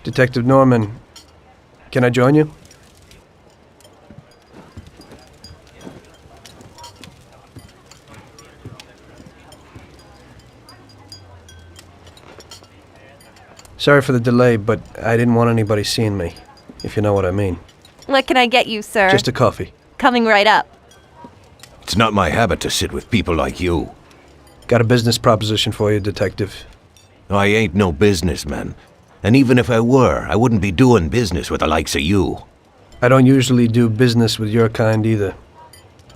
Detective Norman, can I join you? Sorry for the delay, but I didn't want anybody seeing me, if you know what I mean. What can I get you, sir? Just a coffee. Coming right up. It's not my habit to sit with people like you. Got a business proposition for you, Detective. I ain't no businessman. And even if I were, I wouldn't be doing business with the likes of you. I don't usually do business with your kind either.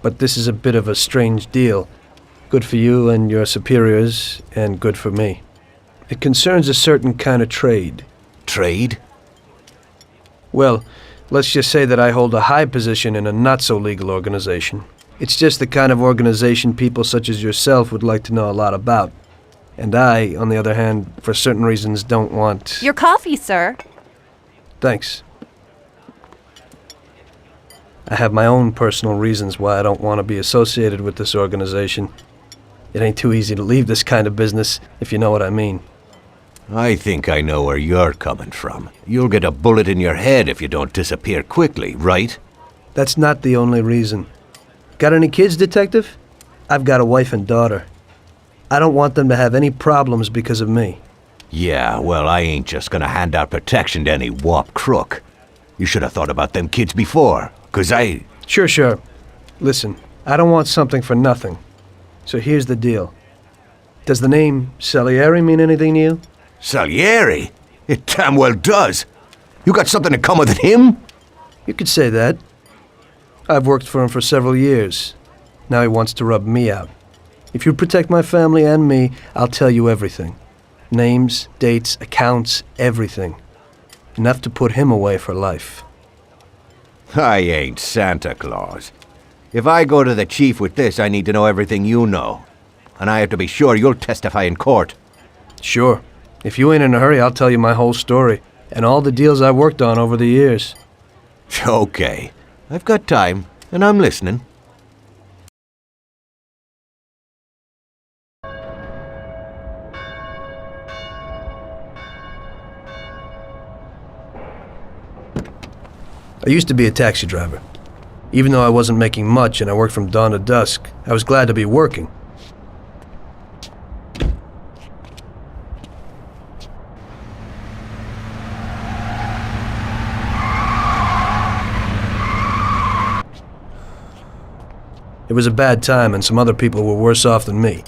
But this is a bit of a strange deal. Good for you and your superiors, and good for me. It concerns a certain kind of trade. Trade? Well, let's just say that I hold a high position in a not-so-legal organization. It's just the kind of organization people such as yourself would like to know a lot about. And I, on the other hand, for certain reasons don't want... Your coffee, sir. Thanks. I have my own personal reasons why I don't want to be associated with this organization. It ain't too easy to leave this kind of business, if you know what I mean. I think I know where you're coming from. You'll get a bullet in your head if you don't disappear quickly, right? That's not the only reason. Got any kids, Detective? I've got a wife and daughter. I don't want them to have any problems because of me. Yeah, well, I ain't just gonna hand out protection to any wop crook. You should have thought about them kids before, 'cause I... Sure. Listen, I don't want something for nothing. So here's the deal. Does the name Salieri mean anything to you? Salieri? It damn well does. You got something in common with him? You could say that. I've worked for him for several years. Now he wants to rub me out. If you protect my family and me, I'll tell you everything. Names, dates, accounts, everything. Enough to put him away for life. I ain't Santa Claus. If I go to the chief with this, I need to know everything you know. And I have to be sure you'll testify in court. Sure. If you ain't in a hurry, I'll tell you my whole story, and all the deals I've worked on over the years. Okay. I've got time, and I'm listening. I used to be a taxi driver. Even though I wasn't making much and I worked from dawn to dusk, I was glad to be working. It was a bad time and some other people were worse off than me.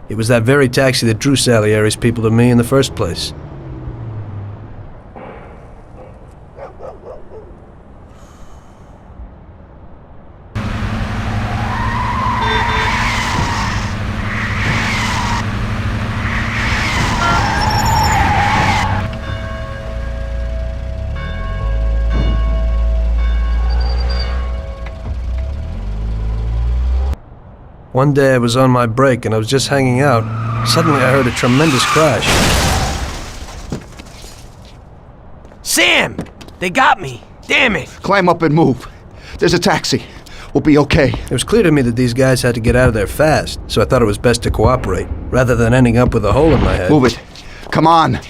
It was that very taxi that drew Salieri's people to me in the first place. One day I was on my break and I was just hanging out. Suddenly I heard a tremendous crash. Sam! They got me! Damn it! Climb up and move. There's a taxi. We'll be okay. It was clear to me that these guys had to get out of there fast, so I thought it was best to cooperate, rather than ending up with a hole in my head. Move it. Come on.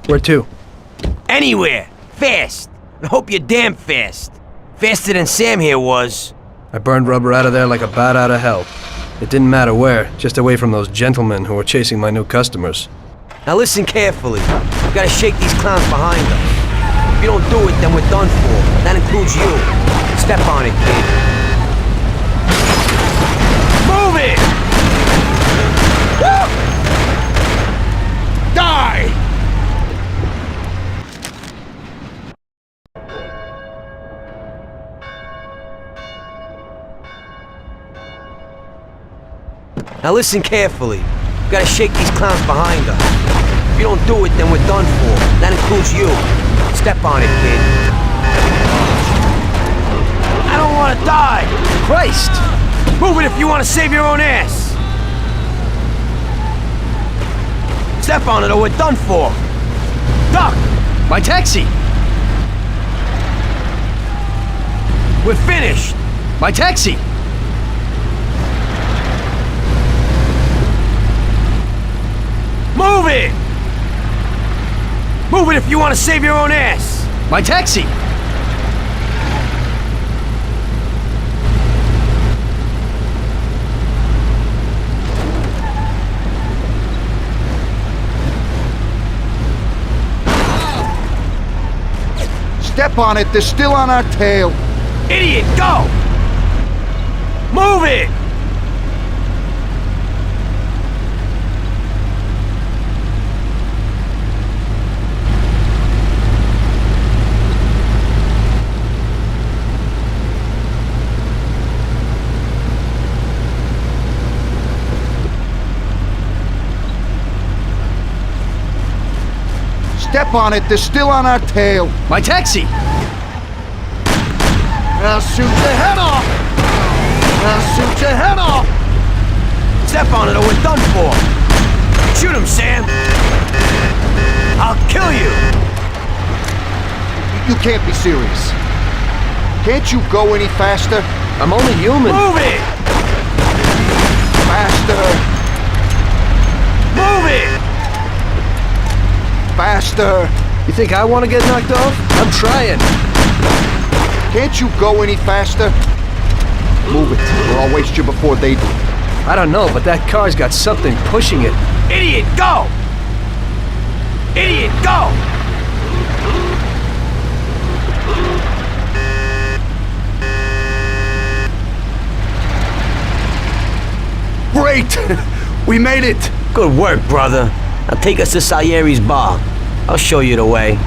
Where to? Anywhere! Fast! I hope you're damn fast. Faster than Sam here was. I burned rubber out of there like a bat out of hell. It didn't matter where, just away from those gentlemen who were chasing my new customers. Now listen carefully. We gotta shake these clowns behind us. If you don't do it, then we're done for. That includes you. Step on it, kid. Move it! Woo! Die! Now listen carefully. We gotta shake these clowns behind us. If you don't do it, then we're done for. That includes you. Step on it, kid. I don't wanna die! Christ! Move it if you wanna save your own ass! Step on it or we're done for! Duck! My taxi! We're finished! My taxi! Move it! Move it if you want to save your own ass! My taxi! Step on it, they're still on our tail. Idiot, go! Move it! Step on it, they're still on our tail. My taxi! I'll shoot your head off! I'll shoot your head off! Step on it or we're done for! Shoot him, Sam! I'll kill you! You can't be serious. Can't you go any faster? I'm only human. Move it! Faster! Move it! Faster! You think I want to get knocked off? I'm trying. Can't you go any faster? Move it, or I'll waste you before they do. I don't know, but that car's got something pushing it. Idiot, go! Idiot, go! Great! We made it! Good work, brother. Now take us to Salieri's bar. I'll show you the way.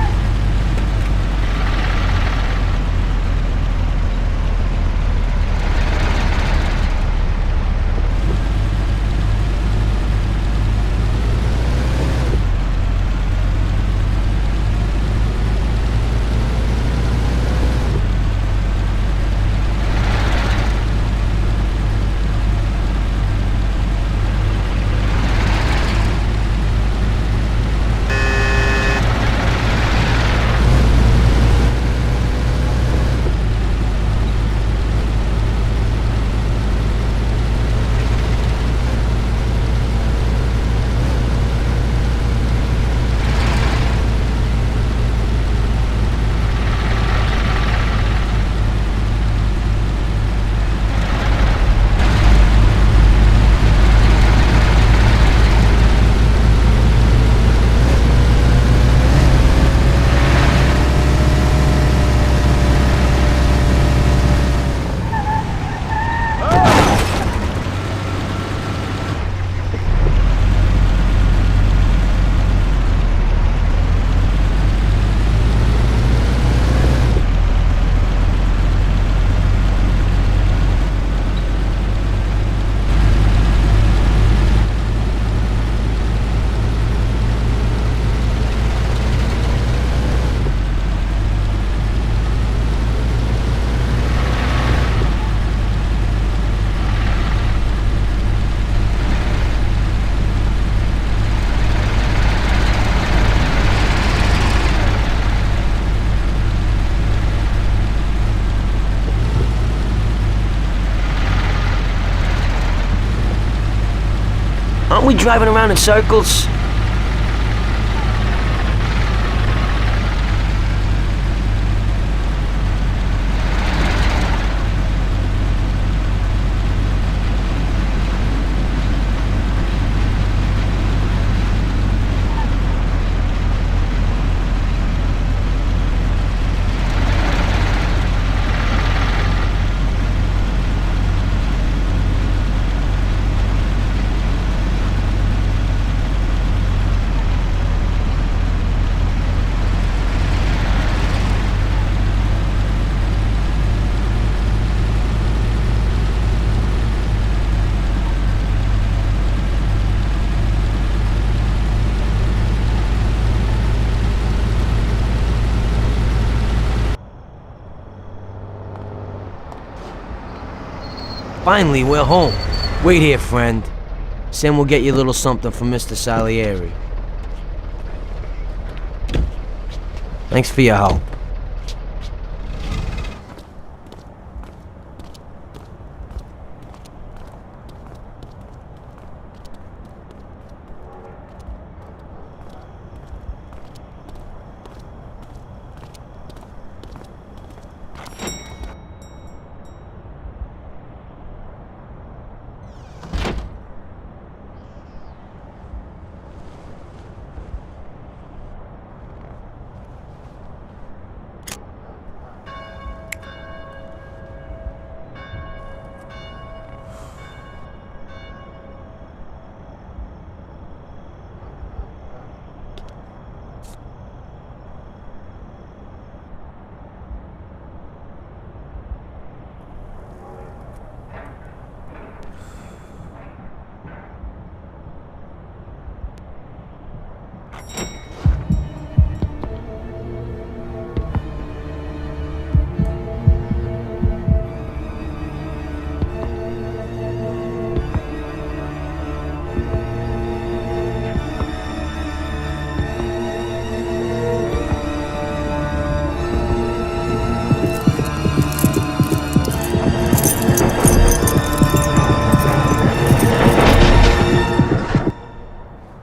Aren't we driving around in circles? Finally, we're home. Wait here, friend. Sam will get you a little something from Mr. Salieri. Thanks for your help.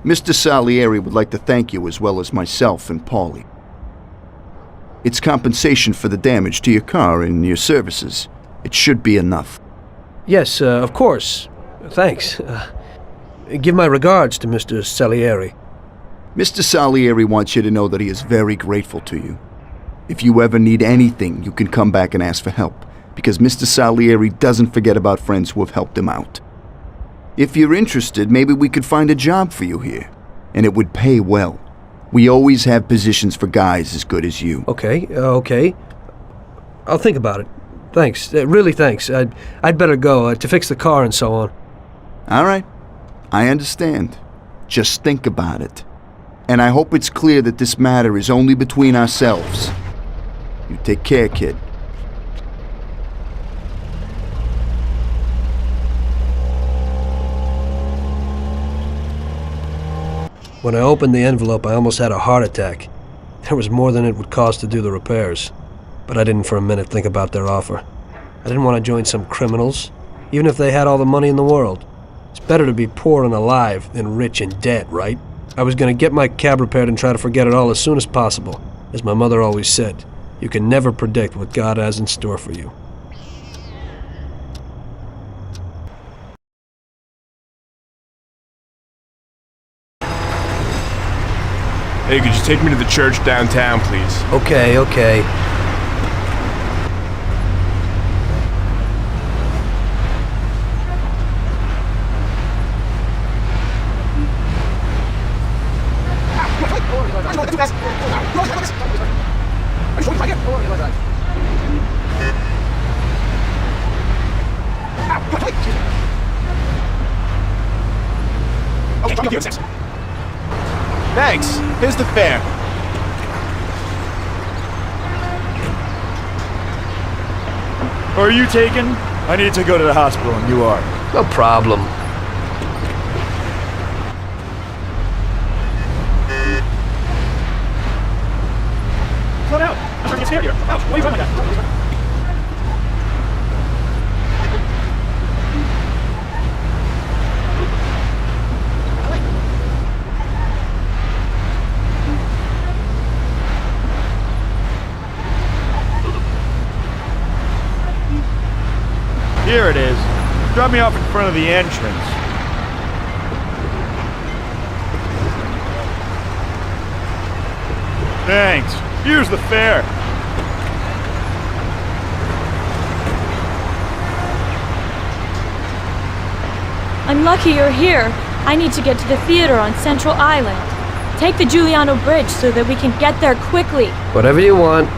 Mr. Salieri would like to thank you as well as myself and Paulie. It's compensation for the damage to your car and your services. It should be enough. Yes, of course. Thanks. Give my regards to Mr. Salieri. Mr. Salieri wants you to know that he is very grateful to you. If you ever need anything, you can come back and ask for help, because Mr. Salieri doesn't forget about friends who have helped him out. If you're interested, maybe we could find a job for you here, and it would pay well. We always have positions for guys as good as you. Okay. I'll think about it. Thanks. Really thanks. I'd better go to fix the car and so on. All right. I understand. Just think about it. And I hope it's clear that this matter is only between ourselves. You take care, kid. When I opened the envelope, I almost had a heart attack. There was more than it would cost to do the repairs. But I didn't for a minute think about their offer. I didn't want to join some criminals, even if they had all the money in the world. It's better to be poor and alive than rich and dead, right? I was going to get my cab repaired and try to forget it all as soon as possible. As my mother always said, you can never predict what God has in store for you. Hey, could you take me to the church downtown, please? Okay. Thanks. Here's the fare. Are you taken? I need to go to the hospital and you are. No problem. Slow down. I'm starting to get scared here. Ouch, why are you running like that? Here it is. Drop me off in front of the entrance. Thanks. Here's the fare. I'm lucky you're here. I need to get to the theater on Central Island. Take the Giuliano Bridge so that we can get there quickly. Whatever you want.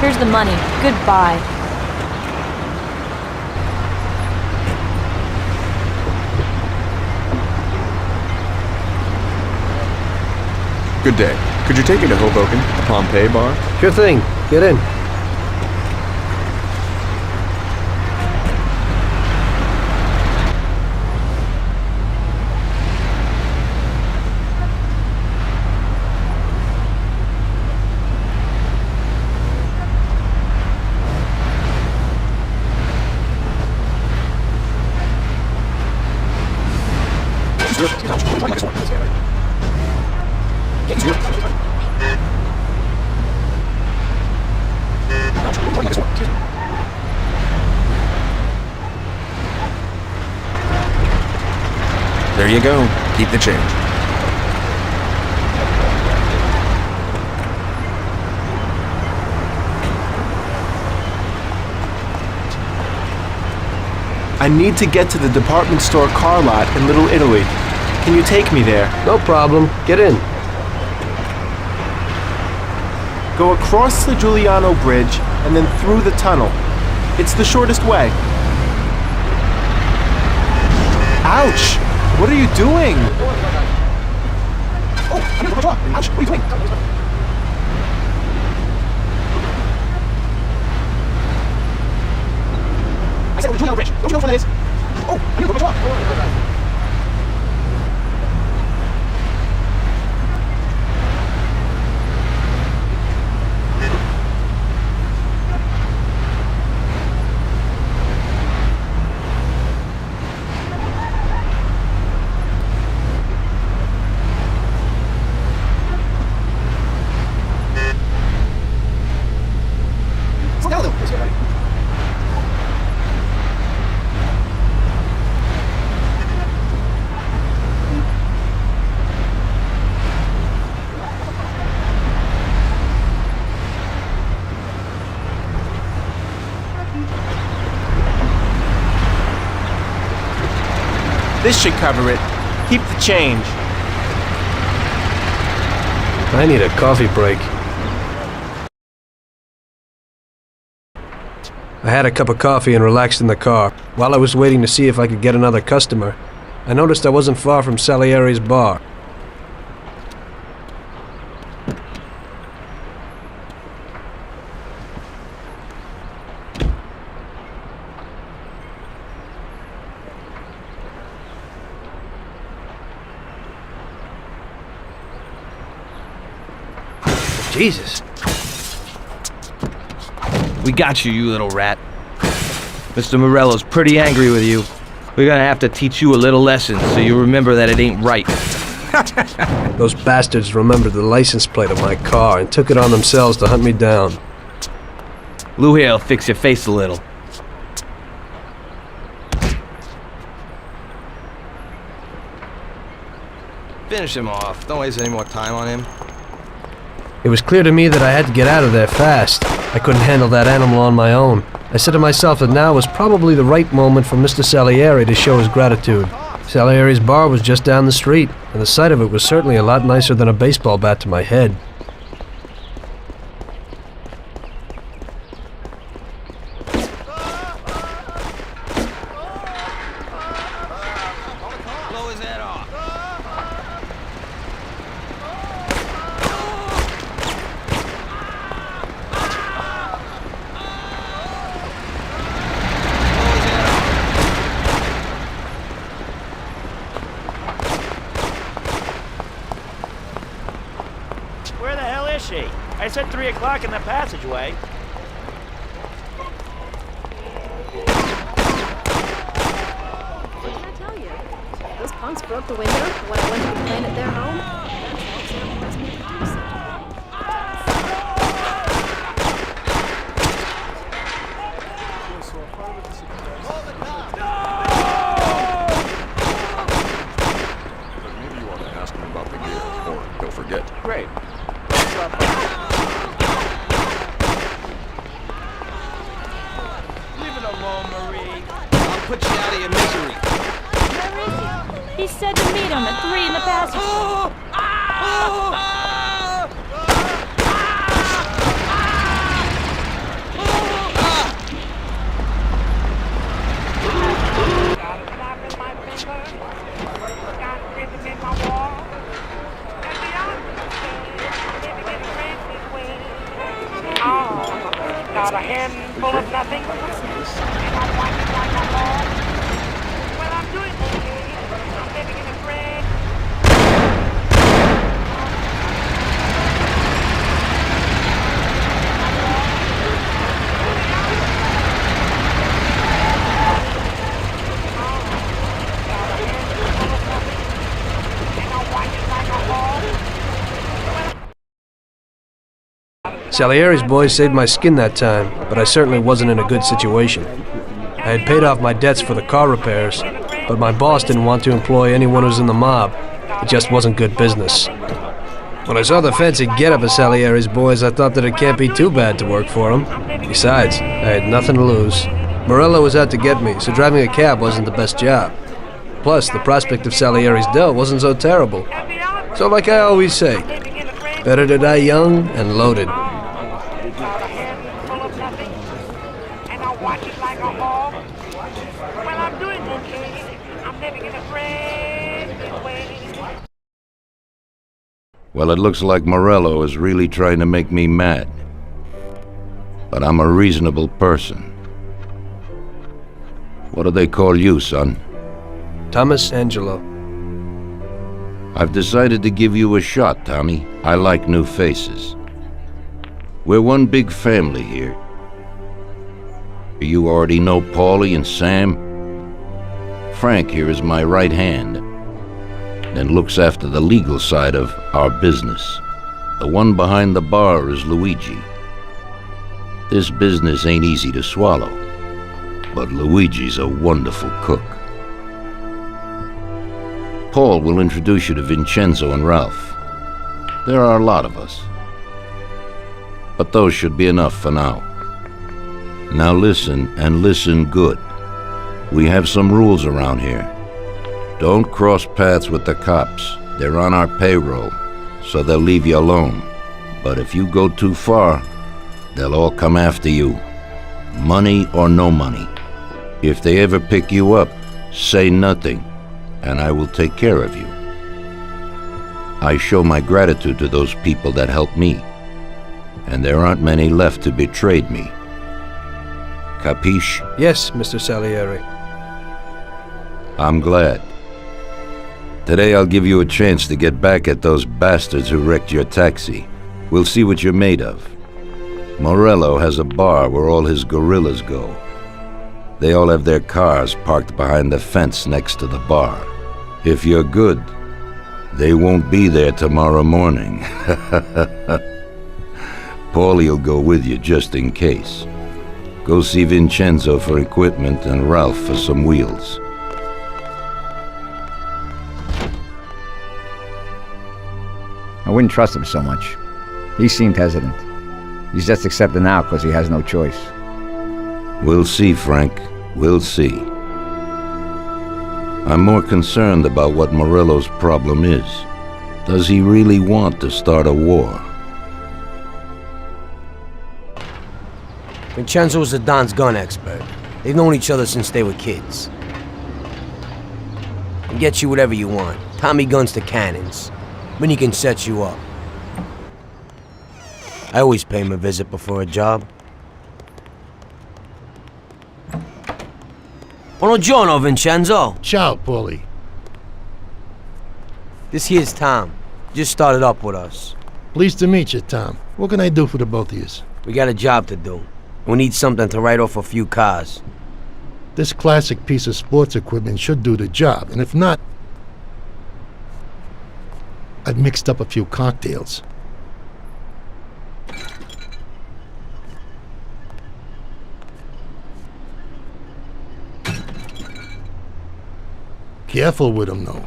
Here's the money. Goodbye. Good day. Could you take me to Hoboken, the Pompeii bar? Sure thing. Get in. There you go. Keep the change. I need to get to the department store car lot in Little Italy. Can you take me there? No problem. Get in. Go across the Giuliano Bridge and then through the tunnel. It's the shortest way. Ouch! What are you doing? Oh, ouch! What are you doing? I said, Giuliano Bridge. Don't you know what that is? Oh, I need to go to This should cover it. Keep the change. I need a coffee break. I had a cup of coffee and relaxed in the car. While I was waiting to see if I could get another customer, I noticed I wasn't far from Salieri's bar. Jesus. We got you, you little rat. Mr. Morello's pretty angry with you. We're gonna have to teach you a little lesson so you remember that it ain't right. Those bastards remembered the license plate of my car and took it on themselves to hunt me down. Lou here'll fix your face a little. Finish him off. Don't waste any more time on him. It was clear to me that I had to get out of there fast. I couldn't handle that animal on my own. I said to myself that now was probably the right moment for Mr. Salieri to show his gratitude. Salieri's bar was just down the street, and the sight of it was certainly a lot nicer than a baseball bat to my head. Blow his head off. Where the hell is she? I said 3 o'clock in the passageway. What did I tell you? Those punks broke the window when I went to complain at their home. That's all Sam pressed me to do so. Maybe you want to ask him about the gear, or he'll forget. Great. Leave it alone, Marie. I'll put you out of your misery. Where is he? He said to meet him at 3 in the passageway. Salieri's boys saved my skin that time, but I certainly wasn't in a good situation. I had paid off my debts for the car repairs, but my boss didn't want to employ anyone who's in the mob. It just wasn't good business. When I saw the fancy getup of Salieri's boys, I thought that it can't be too bad to work for him. Besides, I had nothing to lose. Morello was out to get me, so driving a cab wasn't the best job. Plus, the prospect of Salieri's dough wasn't so terrible. So like I always say, better to die young and loaded. Well, it looks like Morello is really trying to make me mad. But I'm a reasonable person. What do they call you, son? Thomas Angelo. I've decided to give you a shot, Tommy. I like new faces. We're one big family here. You already know Paulie and Sam. Frank here is my right hand, and looks after the legal side of our business. The one behind the bar is Luigi. This business ain't easy to swallow, but Luigi's a wonderful cook. Paul will introduce you to Vincenzo and Ralph. There are a lot of us, but those should be enough for now. Now listen, and listen good. We have some rules around here. Don't cross paths with the cops. They're on our payroll, so they'll leave you alone. But if you go too far, they'll all come after you. Money or no money. If they ever pick you up, say nothing, and I will take care of you. I show my gratitude to those people that helped me, and there aren't many left who betrayed me. Capiche? Yes, Mr. Salieri. I'm glad. Today I'll give you a chance to get back at those bastards who wrecked your taxi. We'll see what you're made of. Morello has a bar where all his gorillas go. They all have their cars parked behind the fence next to the bar. If you're good, they won't be there tomorrow morning. Paulie'll go with you just in case. Go see Vincenzo for equipment and Ralph for some wheels. I wouldn't trust him so much. He seemed hesitant. He's just accepting now because he has no choice. We'll see, Frank. We'll see. I'm more concerned about what Morello's problem is. Does he really want to start a war? Vincenzo is the Don's gun expert. They've known each other since they were kids. He gets you whatever you want. Tommy guns to cannons. When he can set you up. I always pay him a visit before a job. Buongiorno, Vincenzo. Ciao, Paulie. This here's Tom. Just started up with us. Pleased to meet you, Tom. What can I do for the both of you? We got a job to do. We need something to write off a few cars. This classic piece of sports equipment should do the job, and if not, I've mixed up a few cocktails. Careful with them, though.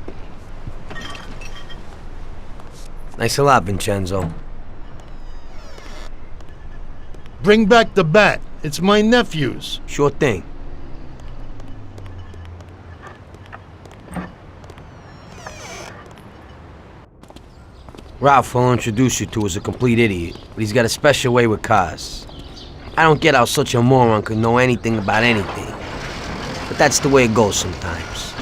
Thanks a lot, Vincenzo. Bring back the bat. It's my nephew's. Sure thing. Ralph, I'll introduce you to, is a complete idiot, but he's got a special way with cars. I don't get how such a moron could know anything about anything. But that's the way it goes sometimes.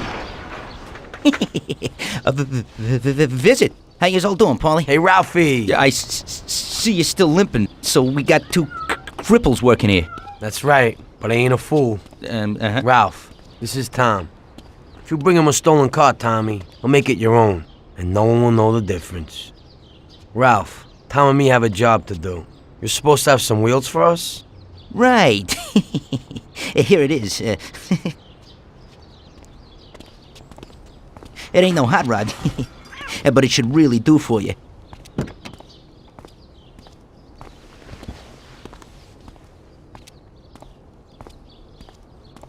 Visit. How you all doing, Paulie? Hey, Ralphie. Yeah, I see you're still limping, so we got two cripples working here. That's right, but I ain't a fool. Ralph, this is Tom. If you bring him a stolen car, Tommy, I'll make it your own, and no one will know the difference. Ralph, Tom and me have a job to do. You're supposed to have some wheels for us? Right. Here it is. It ain't no hot rod, but it should really do for you.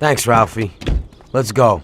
Thanks, Ralphie. Let's go.